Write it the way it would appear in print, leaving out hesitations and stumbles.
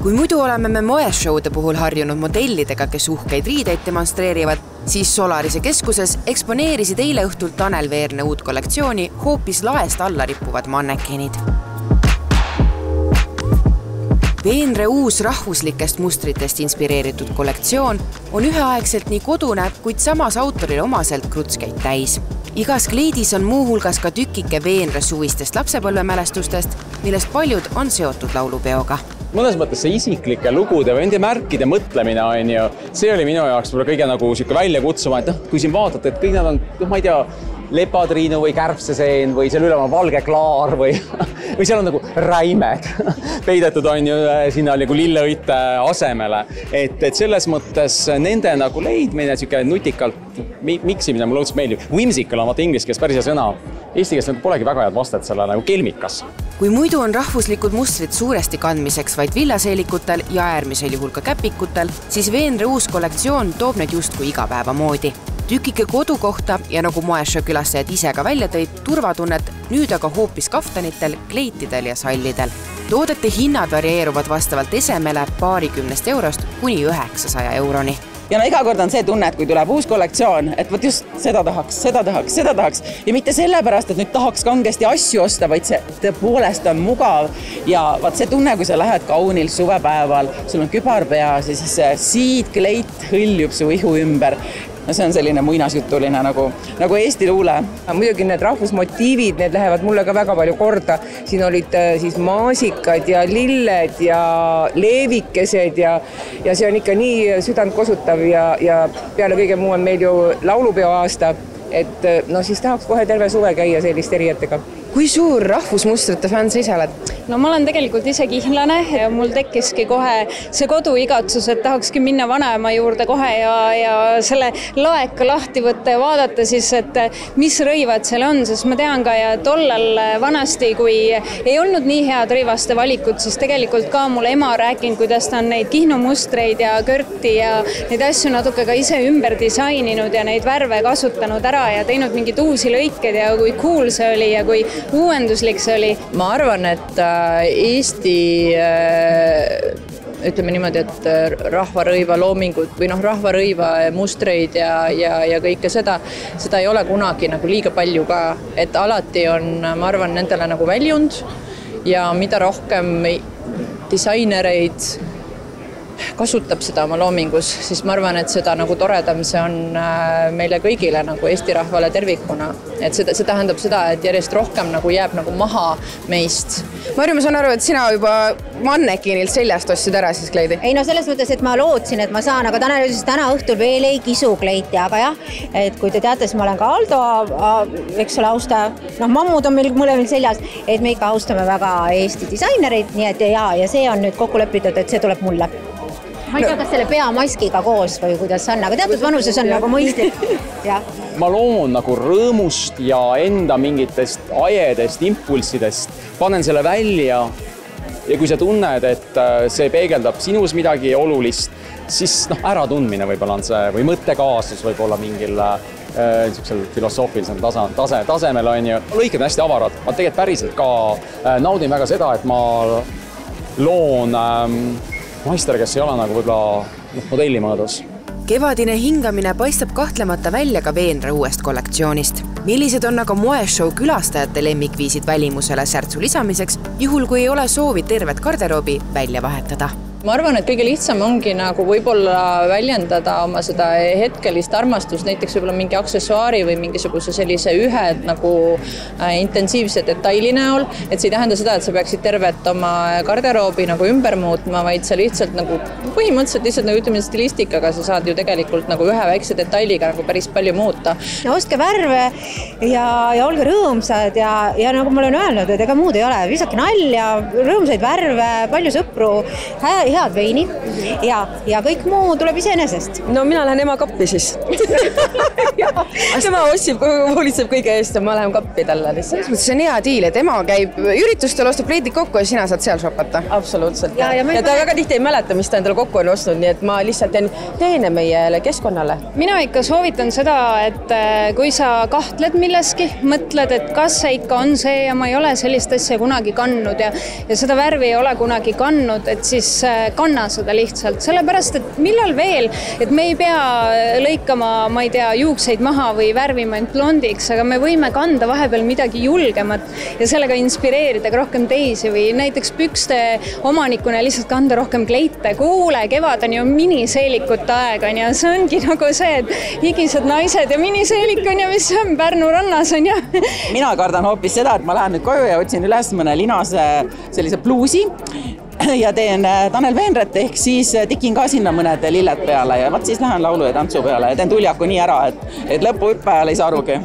Kui muidu oleme me moeshowde puhul harjunud modellidega, kes uhkeid riideid demonstreerivad, siis Solarise keskuses eksponeerisid eile õhtul Tanel Veerne uut kollektsiooni hoopis laest alla rippuvad mannekinid. Veenre uus rahvuslikest mustritest inspireeritud kollektsioon on üheaegselt nii kodune, kuid samas autorile omaselt krutskeid täis. Igas kleidis on muuhulgas ka tükike Veenre suvistest lapsepõlvemälestustest, millest paljud on seotud laulupeoga. Mõnes mõttes see isiklike lugude või nende märkide mõtlemine on ju, see oli minu jaoks kõige nagu välja kutsuma, et kui siin vaatate, et kõik nad on, ma ei tea, lepatriinu või kärbseseen või seal üleval valge klaar või seal on nagu räimed peidetud on ju sinna nagu lilleõite asemele. Et selles mõttes nende nagu leidmine nutikalt miksimine mulle õudselt meeldib. Whimsical on vaata inglise keeles päris hea sõna. Eesti keeles polegi väga head vastet selle nagu kelmikas. Kui muidu on rahvuslikud mustrid suuresti kandmiseks vaid villaseelikutel ja äärmisel juhul ka käpikutel, siis Veenre uus kollektsioon toob need justkui igapäeva moodi. Tükike kodu kohta ja nagu moeshow külastajad ise ka välja tõid, turvatunnet nüüd aga hoopis kaftanitel, kleitidel ja sallidel. Toodete hinnad varieeruvad vastavalt esemele paarikümnest eurost kuni 900 euroni. Ja iga kord on see tunne, et kui tuleb uus kollektsioon, et võt just seda tahaks. Ja mitte sellepärast, et nüüd tahaks kangesti asju osta, vaid see tõepoolest on mugav. Ja vaat see tunne, kui sa lähed kaunil suvepäeval, sul on kübar peas ja siis siid kleit hõljub su ihu ümber. No see on selline muinasjutuline nagu Eesti luule. Muidugi need rahvusmotiivid, need lähevad mulle ka väga palju korda. Siin olid siis maasikad ja lilled ja leevikesed ja see on ikka nii südamtkosutav ja peale kõige muu on meil ju laulupeo aasta, et no siis tahaks kohe terve suve käia selliste riietega. Kui suur rahvusmustrite fänn sa ise oled? No ma olen tegelikult ise kihnlane ja mul tekkiski kohe see koduigatsus, et tahakski minna vanaema juurde kohe ja selle laeka lahti võtta ja vaadata siis, et mis rõivad seal on, sest ma tean ka ja tollal vanasti, kui ei olnud nii head rõivaste valikud, siis tegelikult ka mul ema rääkinud, kuidas ta on neid kihnumustreid ja körti ja neid asju natuke ka ise ümber disaininud ja neid värve kasutanud ära ja teinud mingid uusi lõiked ja kui cool see oli ja kui uuenduslik see oli. Ma arvan, et Eesti, ütleme niimoodi, et rahvarõiva loomingud või rahvarõiva mustreid ja kõike seda ei ole kunagi nagu liiga palju ka, et alati on, ma arvan, nendele nagu väljund ja mida rohkem disainereid kasutab seda oma loomingus, siis ma arvan, et seda nagu toredam see on meile kõigile nagu Eesti rahvale tervikuna. Et see tähendab seda, et järjest rohkem nagu jääb nagu maha meist. Marju, ma saan aru, et sina juba mannekinilt seljast ostsid ära siis kleidi? Ei, no selles mõttes, et ma lootsin, et ma saan, aga Tanel ütles, täna õhtul veel ei kisu kleiti, aga jah, et kui te teate, siis ma olen ka Aldo, eks ole, austaja, mammud on meil mõlemil seljas, et me ikka austame väga Eesti disainereid, nii et ja see on nüüd kokku lepitud, et see tuleb mulle. Ma ei tea, kas selle peamaskiga koos või kuidas on, aga teatud vanuses on nagu mõistlik. Ma loon nagu rõõmust ja enda mingitest ajedest, impulssidest, panen selle välja ja kui sa tunned, et see peegeldab sinus midagi olulist, siis äratundmine võib-olla on see või mõttekaasus võib-olla mingil filosoofilisel tasemel on ju. Lõiked on hästi avarad. Ma tegelikult päriselt ka naudin väga seda, et ma loon maister, kes ei ole nagu võib-olla modellimõõdus. Kevadine hingamine paistab kahtlemata välja ka Veenre uuest kollektsioonist. Millised on aga moeshow külastajate lemmikviisid välimusele särtsu lisamiseks, juhul kui ei ole soovi tervet garderoobi välja vahetada? Ma arvan, et kõige lihtsam ongi nagu võib-olla väljendada oma seda hetkelist armastust, näiteks võib-olla mingi aksessuaari või mingisuguse sellise ühe nagu intensiivse detaili näol, et see ei tähenda seda, et sa peaksid tervet oma garderoobi nagu ümber muutma, vaid sa lihtsalt nagu põhimõtteliselt lihtsalt nagu ütleme stilistikaga sa saad ju tegelikult nagu ühe väikse detailiga nagu päris palju muuta. Ostke värve ja olge rõõmsad ja nagu ma olen öelnud, et ega muud ei ole, visake nalja, rõõmsaid värve, palju sõpru, head veini ja kõik muu tuleb iseenesest. No mina lähen ema kappi siis. Tema hoolitseb kõige eest ja ma lähen kappi talle. Selles mõttes see on hea diil, et ema käib üritustel, ostab kleidid kokku ja sina saad seal shoppata. Absoluutselt. Ja ta väga tihti ei mäleta, mis ta endale kokku on ostnud, nii et ma lihtsalt teen teene meie keskkonnale. Mina ikka soovitan seda, et kui sa kahtled milleski, mõtled, et kas see ikka on see ja ma ei ole sellist asja kunagi kandnud ja seda värvi ei ole kunagi kandnud, et siis kanna seda lihtsalt, sellepärast, et millal veel, et me ei pea lõikama, ma ei tea, juukseid maha või värvima end blondiks, aga me võime kanda vahepeal midagi julgemat ja sellega inspireerida ka rohkem teisi või näiteks pükste omanikuna lihtsalt kanda rohkem kleite. Kuule, kevad on ju miniseelikute aeg on ja see ongi nagu see, et higised naised ja miniseelik on ja mis see on Pärnu rannas on ja. Mina kardan hoopis seda, et ma lähen nüüd koju ja otsin üles mõne linase sellise bluusi ja teen Tanel Veenret ehk siis tikin ka sinna mõned lilled peale ja vaat siis lähen laulu ja tantsu peale ja teen tuljaku nii ära, et lõpuhüppe ajal ei saa arugi.